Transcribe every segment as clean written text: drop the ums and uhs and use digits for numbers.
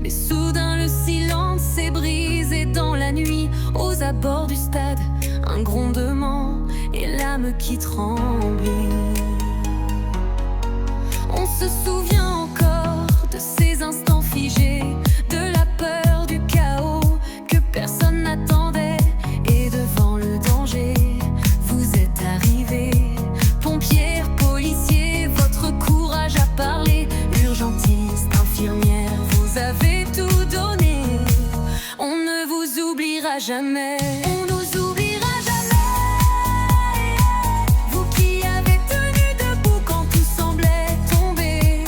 Mais soudain le silence s'est brisé dans la nuit. Aux abords du stade, un grondement et l'âme qui tremble. On se souvient encore de ces instants figés, de la peur du chaos que personne n'attendait. Et devant le danger, vous êtes arrivés. Pompiers, policiers, votre courage a parlé. Urgentistes, infirmières, vous avez tout donné. On ne vous oubliera jamais. On nous oubliera jamais. Vous qui avez tenu debout quand tout semblait tomber.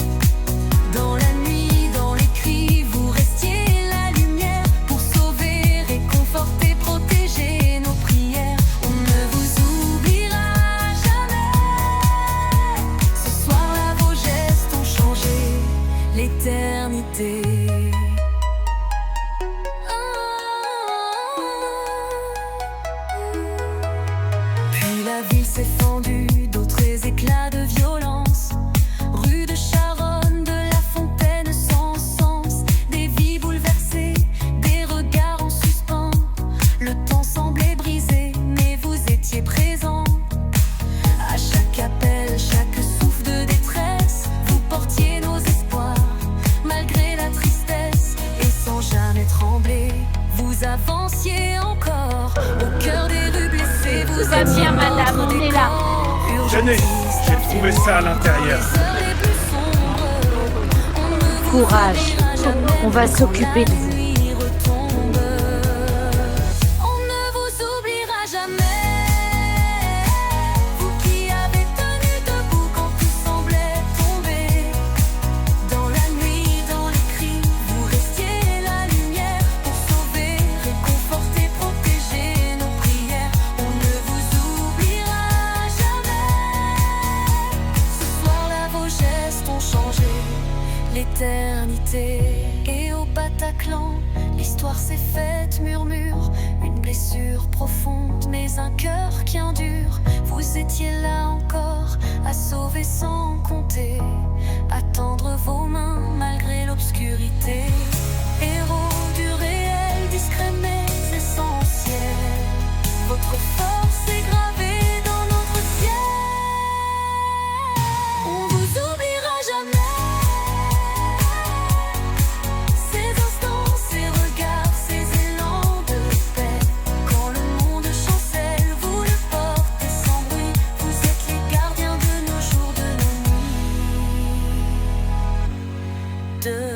Dans la nuit, dans les cris, vous restiez la lumière pour sauver, réconforter, protéger nos prières. On ne vous oubliera jamais. Ce soir-là, vos gestes ont changé l'éternité. Puis la ville s'est fendue, d'autres éclats de violence. Rue de Charonne, de la Fontaine sans sens. Des vies bouleversées, des regards en suspens. Le temps semblait brisé, mais vous étiez présents. À chaque appel, chaque souffle de détresse, vous portiez nos espoirs. Malgré la tristesse et sans jamais trembler, vous avanciez encore. Au cœur des rues blessées, vous va bien, madame, on est là. Tenez, j'ai trouvé ça à l'intérieur. Courage, on va s'occuper de vous. On ne vous oubliera jamais. Vous qui avez tenu debout quand tout semblait tomber. Dans la nuit, dans les cris, vous restiez la lumière pour sauver, réconforter, protéger nos prières. On ne vous oubliera jamais. Ce soir-là, vos gestes ont changé l'éternité. Et au Bataclan, l'histoire s'est faite murmure. Une blessure profonde, mais un cœur qui endure. Vous étiez là encore, à sauver sans compter, à tendre vos mains malgré l'obscurité. Héros du réel, discret mais essentiel. Votre force est gravée dans notre ciel. On vous oubliera jamais. Ces instants, ces regards, ces élans de paix. Quand le monde chancelle, vous le portez sans bruit. Vous êtes les gardiens de nos jours, de nos nuits.